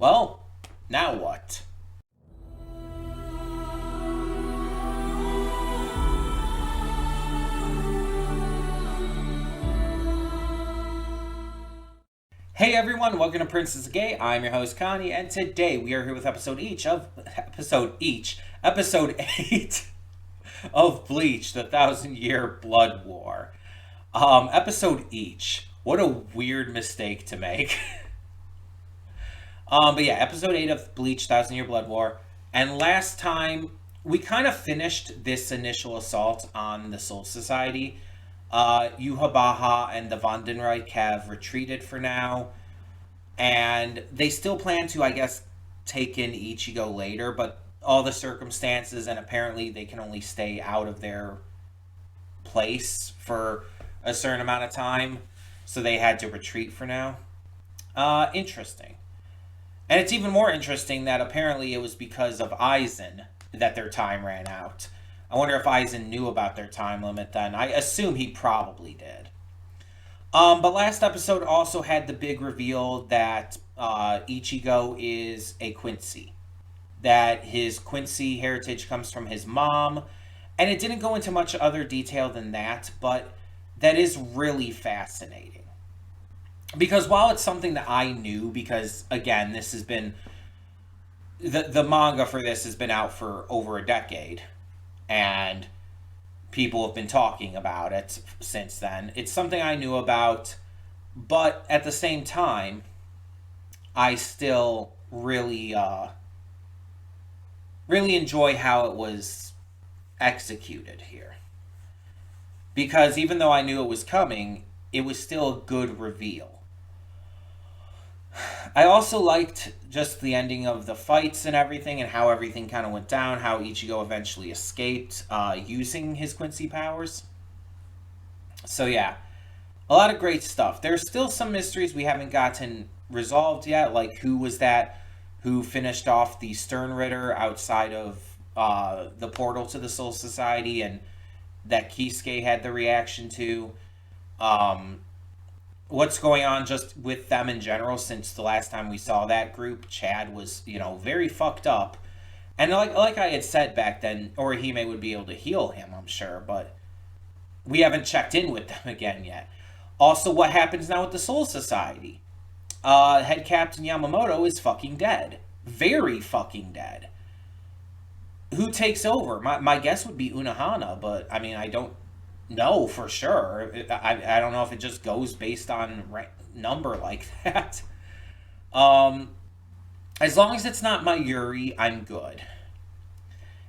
Well, now what? Hey everyone, welcome to Princess Gay. I'm your host Connie, and today we are here with episode 8 of Bleach, the Thousand Year Blood War. Episode each. What a weird mistake to make. But yeah, episode 8 of Bleach, Thousand Year Blood War. And last time we kind of finished this initial assault on the Soul Society. Yuhabaha and the Vandenreich have retreated for now. And they still plan to, I guess, take in Ichigo later, but all the circumstances, and apparently they can only stay out of their place for a certain amount of time, so they had to retreat for now. Interesting. And it's even more interesting that apparently it was because of Aizen that their time ran out. I wonder if Aizen knew about their time limit then. I assume he probably did. But last episode also had the big reveal that Ichigo is a Quincy. That his Quincy heritage comes from his mom. And it didn't go into much other detail than that, but that is really fascinating. Because while it's something that I knew, because again, this has been the manga for this has been out for over a decade, and people have been talking about it since then. It's something I knew about, but at the same time, I still really really enjoy how it was executed here. Because even though I knew it was coming, it was still a good reveal. I also liked just the ending of the fights and everything, and how everything kind of went down, how Ichigo eventually escaped using his Quincy powers. So yeah, a lot of great stuff. There's still some mysteries we haven't gotten resolved yet, like who was that who finished off the Stern Ritter outside of the portal to the Soul Society, and that Kisuke had the reaction to. What's going on just with them in general, since the last time we saw that group, Chad was, very fucked up. And like I had said back then, Orihime would be able to heal him, I'm sure, but we haven't checked in with them again yet. Also, what happens now with the Soul Society? Head Captain Yamamoto is fucking dead. Very fucking dead. Who takes over? My guess would be Unohana, but I mean, I don't know for sure. I don't know if it just goes based on number like that. As long as it's not Mayuri, I'm good.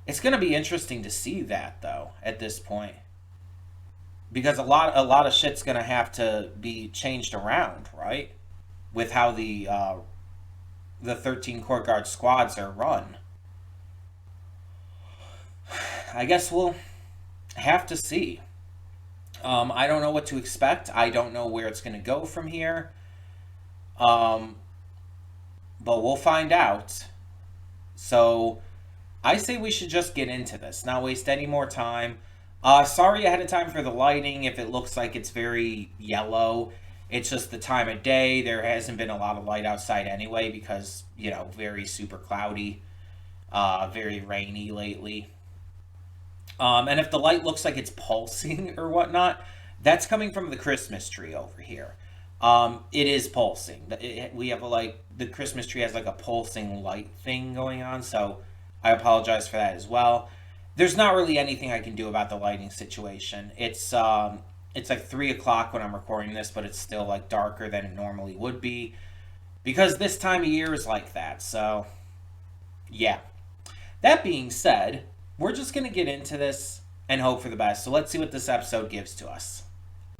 It's going to be interesting to see that, though, at this point. Because a lot of shit's going to have to be changed around, right? With how the 13 Court Guard squads are run. I guess we'll have to see. I don't know what to expect. I don't know where it's going to go from here. But we'll find out. So, I say we should just get into this. Not waste any more time. Sorry ahead of time for the lighting if it looks like it's very yellow. It's just the time of day. There hasn't been a lot of light outside anyway because, very super cloudy. Very rainy lately. And if the light looks like it's pulsing or whatnot, that's coming from the Christmas tree over here. It is pulsing. We have the Christmas tree has like a pulsing light thing going on, so I apologize for that as well. There's not really anything I can do about the lighting situation. It's like 3 o'clock when I'm recording this, but it's still like darker than it normally would be because this time of year is like that. So, yeah. That being said, we're just going to get into this and hope for the best. So let's see what this episode gives to us.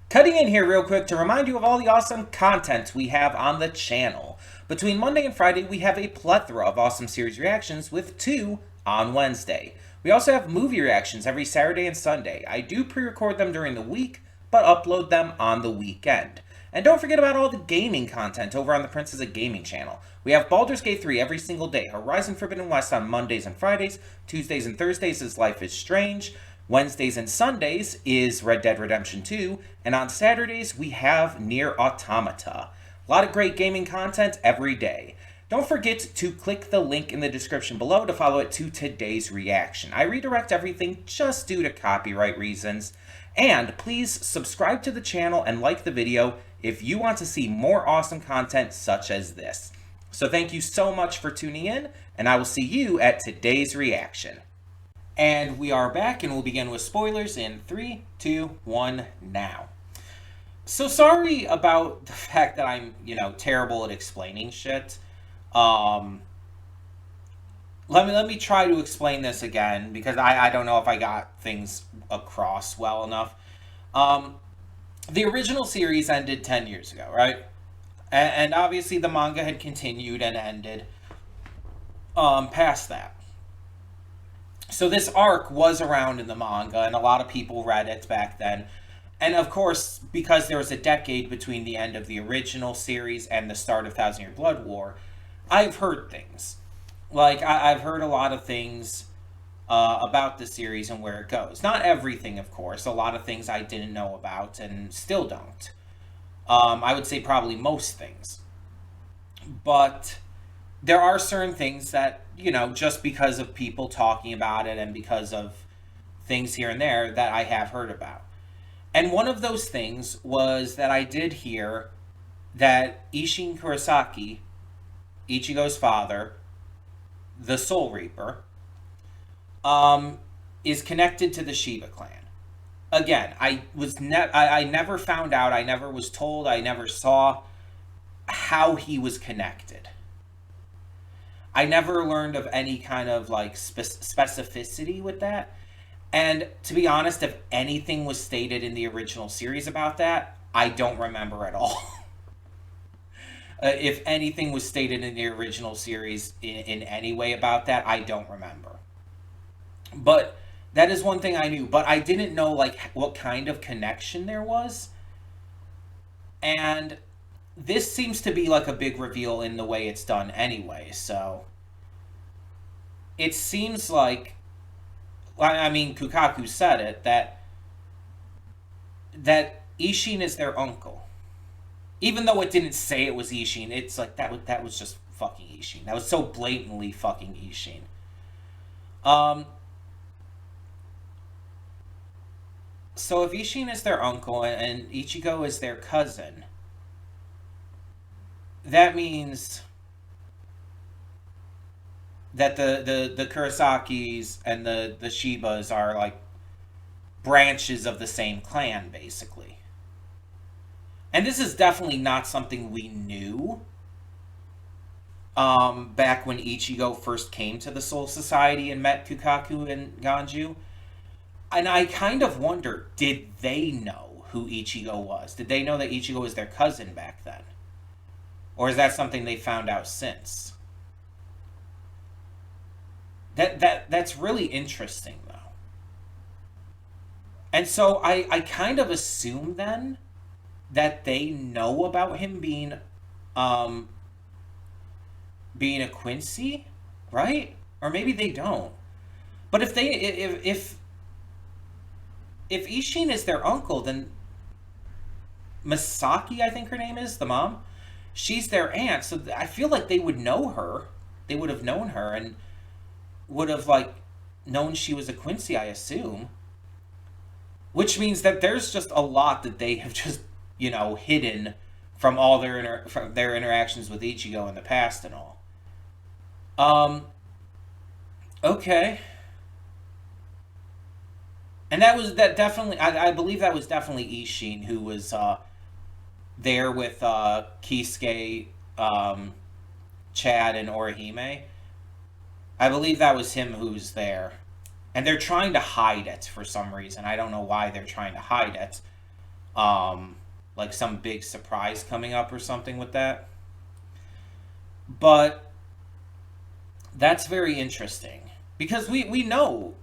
Cutting in here real quick to remind you of all the awesome content we have on the channel. Between Monday and Friday, we have a plethora of awesome series reactions with 2 on Wednesday. We also have movie reactions every Saturday and Sunday. I do pre-record them during the week, but upload them on the weekend. And don't forget about all the gaming content over on the Princess of Gaming channel. We have Baldur's Gate 3 every single day, Horizon Forbidden West on Mondays and Fridays, Tuesdays and Thursdays is Life is Strange, Wednesdays and Sundays is Red Dead Redemption 2, and on Saturdays we have Nier Automata. A lot of great gaming content every day. don't forget to click the link in the description below to follow it to today's reaction. I redirect everything just due to copyright reasons. And please subscribe to the channel and like the video if you want to see more awesome content such as this. So thank you so much for tuning in, and I will see you at today's reaction. And we are back, and we'll begin with spoilers in 3, 2, 1, now. So sorry about the fact that I'm, terrible at explaining shit. Let me try to explain this again, because I don't know if I got things across well enough. The original series ended 10 years ago, right? And obviously the manga had continued and ended past that. So this arc was around in the manga, and a lot of people read it back then. And of course, because there was a decade between the end of the original series and the start of Thousand Year Blood War, I've heard things. Like, I've heard a lot of things about the series and where it goes. Not everything, of course. A lot of things I didn't know about and still don't. I would say probably most things. But there are certain things that, just because of people talking about it and because of things here and there that I have heard about. And one of those things was that I did hear that Isshin Kurosaki, Ichigo's father, the Soul Reaper, is connected to the Shiba clan. Again, I never found out, I never was told, I never saw how he was connected. I never learned of any kind of specificity with that. And to be honest, if anything was stated in the original series about that, I don't remember at all. If anything was stated in the original series in any way about that, I don't remember. But that is one thing I knew. But I didn't know, what kind of connection there was. And this seems to be, a big reveal in the way it's done anyway. So it seems like, Kukaku said it, that Isshin is their uncle. Even though it didn't say it was Isshin, it's like, that was just fucking Isshin. That was so blatantly fucking Isshin. So if Isshin is their uncle and Ichigo is their cousin, that means that the Kurosakis and the Shibas are, branches of the same clan, basically. And this is definitely not something we knew back when Ichigo first came to the Soul Society and met Kukaku and Ganju. And I kind of wonder, did they know who Ichigo was? Did they know that Ichigo was their cousin back then? Or is that something they found out since? That's really interesting, though. And so I kind of assume then that they know about him being a Quincy, right? Or maybe they don't. But if Isshin is their uncle, then Misaki, I think her name is, the mom, she's their aunt. So I feel like they would know her. They would have known her and would have known she was a Quincy, I assume. Which means that there's just a lot that they have just, hidden from all their interactions with Ichigo in the past and all. Okay. And I believe that was definitely Isshin who was there with Kisuke, Chad, and Orihime. I believe that was him who's there. And they're trying to hide it for some reason. I don't know why they're trying to hide it. Like some big surprise coming up or something with that. But that's very interesting. Because we know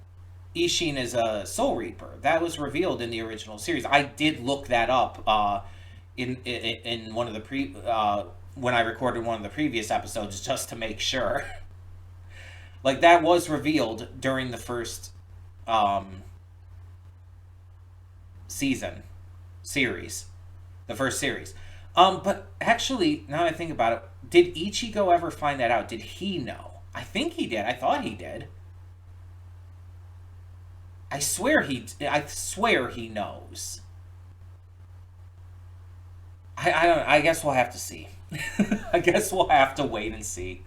Isshin is a Soul Reaper. That was revealed in the original series. I did look that up in one of the when I recorded one of the previous episodes just to make sure. Like, that was revealed during the first series. The first series. But actually, now I think about it, did Ichigo ever find that out? Did he know? I think he did. I thought he did. I swear he knows. I don't. I guess we'll have to see. I guess we'll have to wait and see.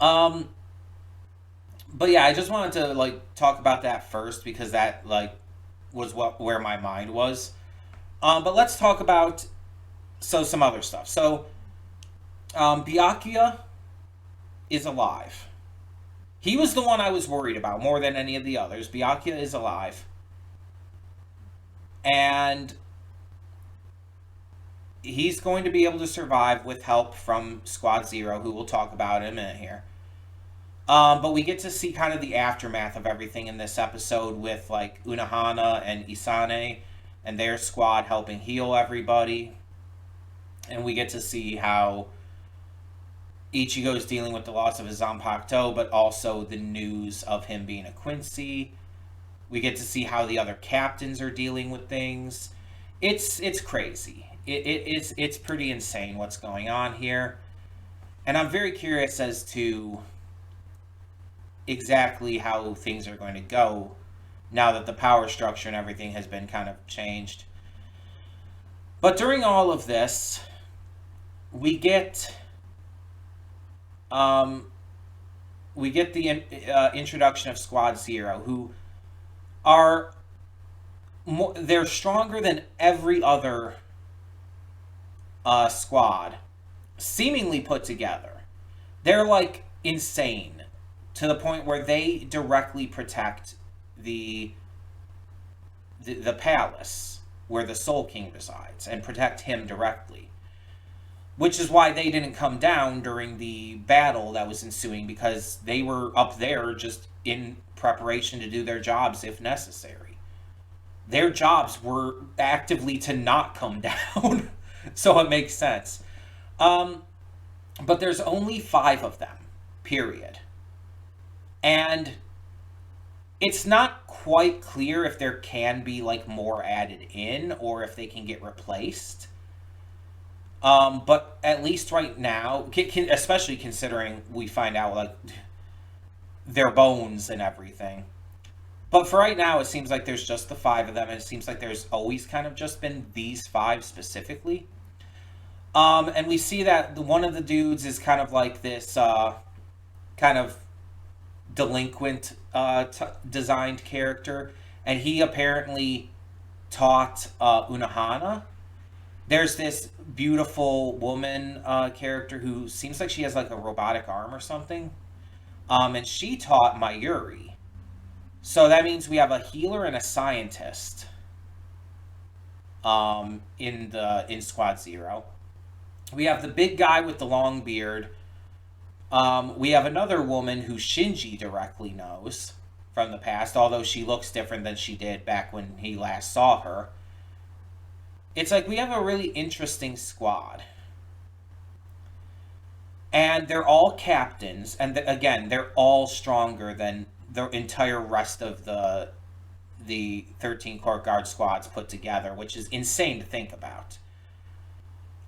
Um, but yeah, I just wanted to like talk about that first because that like was what where my mind was. But let's talk about some other stuff. So Byakuya is alive. He was the one I was worried about more than any of the others. Byakuya is alive, and he's going to be able to survive with help from Squad Zero, who we'll talk about in a minute here. But we get to see kind of the aftermath of everything in this episode with like Unohana and Isane and their squad helping heal everybody. And we get to see how Ichigo's dealing with the loss of his Zanpakuto, but also the news of him being a Quincy. We get to see how the other captains are dealing with things. It's crazy. It's pretty insane what's going on here. And I'm very curious as to exactly how things are going to go now that the power structure and everything has been kind of changed. But during all of this, we get the introduction of Squad Zero, who are they're stronger than every other squad, seemingly put together. They're like insane to the point where they directly protect the the palace where the Soul King resides and protect him directly. Which is why they didn't come down during the battle that was ensuing, because they were up there just in preparation to do their jobs if necessary. Their jobs were actively to not come down. So it makes sense. But there's only 5 of them, period. And it's not quite clear if there can be like more added in or if they can get replaced. But at least right now, especially considering we find out like their bones and everything. But for right now, it seems like there's just the 5 of them, and it seems like there's always kind of just been these 5 specifically. And we see that one of the dudes is kind of like this kind of delinquent designed character, and he apparently taught Unohana. There's this beautiful woman character who seems like she has like a robotic arm or something, and she taught Mayuri. So that means we have a healer and a scientist in Squad Zero. We have the big guy with the long beard. We have another woman who Shinji directly knows from the past, although she looks different than she did back when he last saw her. It's like we have a really interesting squad. And they're all captains, and again, they're all stronger than the entire rest of the 13 Court Guard squads put together, which is insane to think about.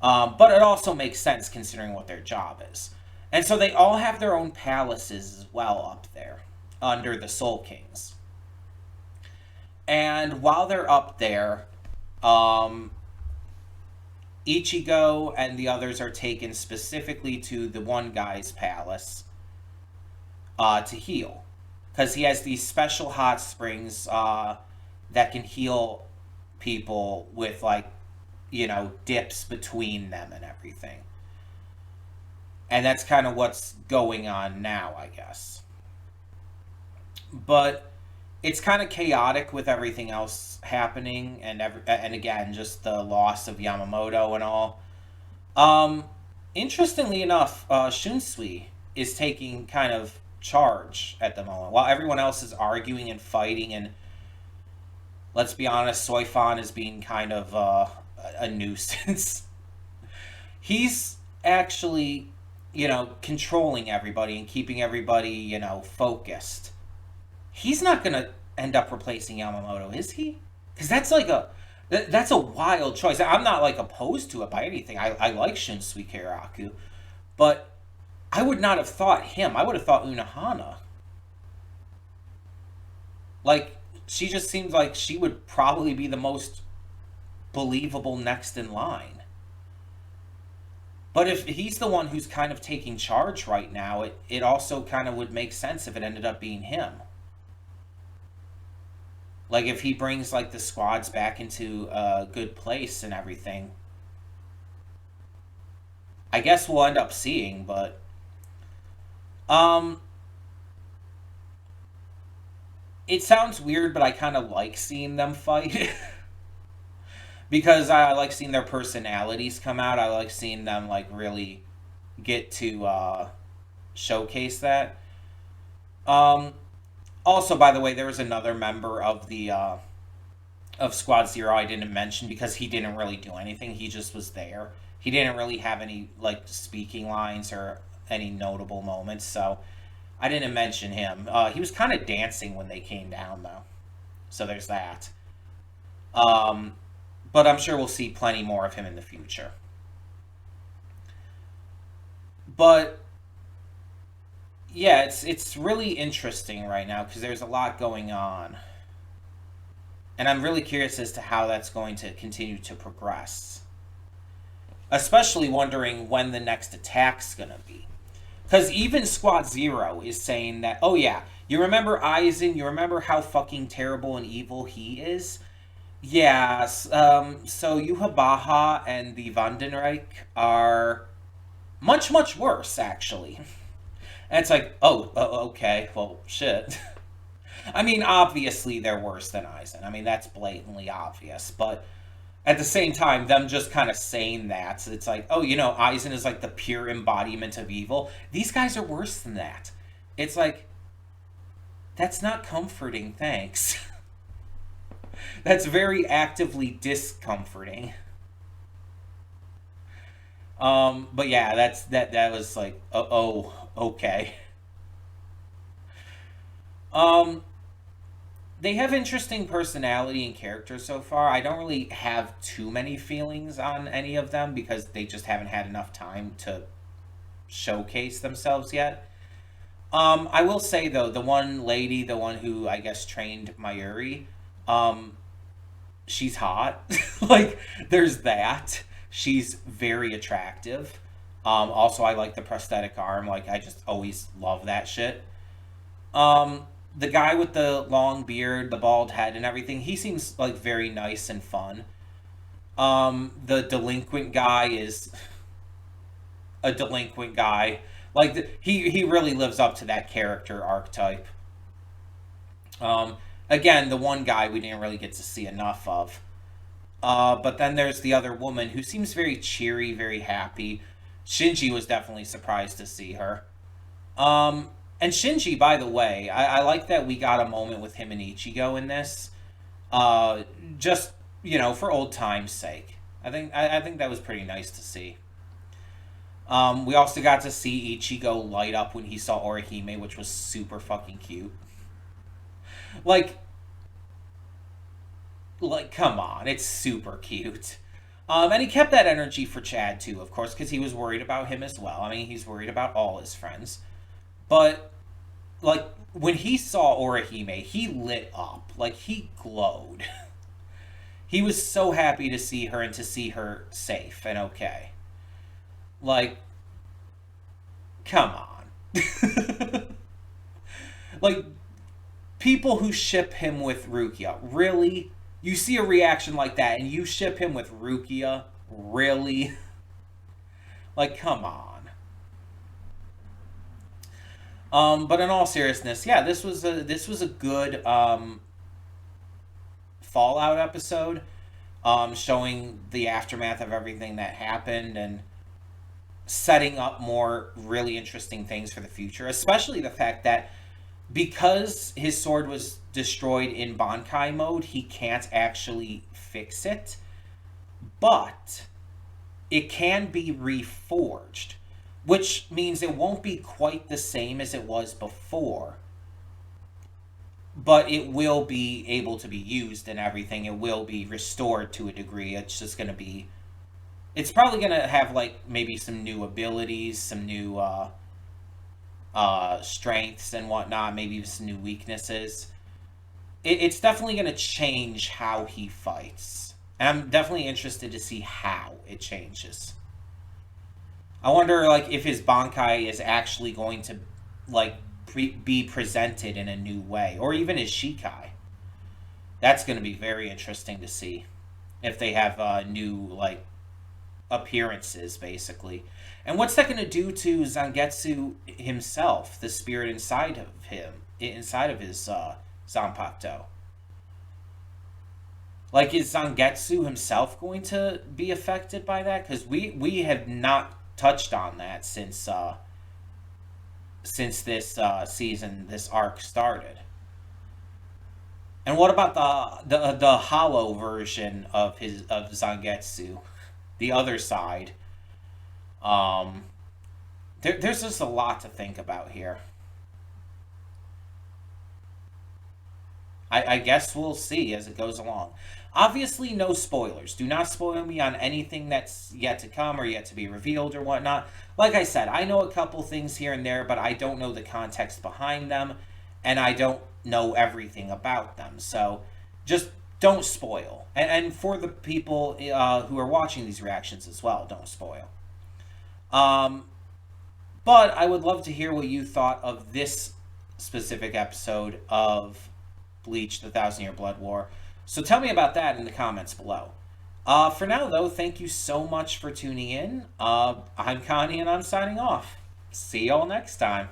But it also makes sense considering what their job is. And so they all have their own palaces as well up there, under the Soul Kings. And while they're up there, Ichigo and the others are taken specifically to the one guy's palace to heal. Because he has these special hot springs that can heal people with, like, dips between them and everything. And that's kind of what's going on now, I guess. But it's kind of chaotic with everything else happening, and again, just the loss of Yamamoto and all. Interestingly enough, Shunsui is taking kind of charge at the moment, while everyone else is arguing and fighting, and let's be honest, Soifan is being kind of a nuisance. He's actually, controlling everybody and keeping everybody, focused. He's not going to end up replacing Yamamoto, is he? Because That's a wild choice. I'm not like opposed to it by anything. I like Shinsuke Karaku, but I would not have thought him. I would have thought Unohana. Like, she just seems like she would probably be the most believable next in line. But if he's the one who's kind of taking charge right now, it also kind of would make sense if it ended up being him. Like, if he brings, like, the squads back into a good place and everything, I guess we'll end up seeing, but. Um, it sounds weird, but I kind of like seeing them fight. Because I like seeing their personalities come out. I like seeing them, like, really get to showcase that. Um, Also, by the way, there was another member of the of Squad Zero I didn't mention because he didn't really do anything. He just was there. He didn't really have any like speaking lines or any notable moments, so I didn't mention him. He was kind of dancing when they came down, though. So there's that. Um, but I'm sure we'll see plenty more of him in the future. But yeah, it's really interesting right now because there's a lot going on, and I'm really curious as to how that's going to continue to progress. Especially wondering when the next attack's gonna be. Because even Squad Zero is saying that, oh yeah, you remember Aizen? You remember how fucking terrible and evil he is? Yes. So Yuhabaha and the Vandenreich are much, much worse, actually. And it's like, oh, okay, well, shit. I mean, obviously they're worse than Aizen. I mean, that's blatantly obvious. But at the same time, them just kind of saying that, it's like, oh, Aizen is like the pure embodiment of evil. These guys are worse than that. It's like, that's not comforting, thanks. That's very actively discomforting. But yeah, that was like, okay. Um, they have interesting personality and character so far. I don't really have too many feelings on any of them because they just haven't had enough time to showcase themselves yet. I will say though, the one lady, the one who I guess trained Mayuri, um, she's hot. Like, there's that. She's very attractive. Also, I like the prosthetic arm. Like, I just always love that shit. The guy with the long beard, the bald head, and everything, he seems like very nice and fun. The delinquent guy is a delinquent guy. Like, he really lives up to that character archetype. Again, the one guy we didn't really get to see enough of. But then there's the other woman who seems very cheery, very happy. Shinji was definitely surprised to see her. And Shinji, by the way, I like that we got a moment with him and Ichigo in this. Just, for old time's sake. I think that was pretty nice to see. We also got to see Ichigo light up when he saw Orihime, which was super fucking cute. Like, come on, it's super cute. And he kept that energy for Chad too, of course, because he was worried about him as well. I mean, he's worried about all his friends. But like when he saw Orihime, he lit up. Like he glowed. He was so happy to see her and to see her safe and okay. Like, come on. Like, people who ship him with Rukia, really? You see a reaction like that and you ship him with Rukia? Really? Like, come on. But in all seriousness, yeah, this was a good Fallout episode, showing the aftermath of everything that happened and setting up more really interesting things for the future. Especially the fact that because his sword was destroyed in Bankai mode, he can't actually fix it, but it can be reforged, which means it won't be quite the same as it was before. but it will be able to be used and everything. It will be restored to a degree. It's just going to be. It's probably going to have like maybe some new abilities, some new strengths and whatnot, maybe some new weaknesses. It's definitely going to change how he fights. And I'm definitely interested to see how it changes. I wonder, like, if his Bankai is actually going to, like, be presented in a new way, or even his Shikai. That's going to be very interesting to see if they have new, like, appearances, basically. And what's that going to do to Zangetsu himself, the spirit inside of him, inside of his Zanpakuto? Like, is Zangetsu himself going to be affected by that? Because we have not touched on that since this season, this arc started. And what about the hollow version of Zangetsu, the other side? Um, there's just a lot to think about here. I guess we'll see as it goes along. Obviously, no spoilers. Do not spoil me on anything that's yet to come or yet to be revealed or whatnot. Like I said, I know a couple things here and there, but I don't know the context behind them, and I don't know everything about them. So just don't spoil. And for the people who are watching these reactions as well, don't spoil. Um, but I would love to hear what you thought of this specific episode of Bleach, the Thousand Year Blood War. So tell me about that in the comments below. For now, though, thank you so much for tuning in. I'm Connie, and I'm signing off. See y'all next time.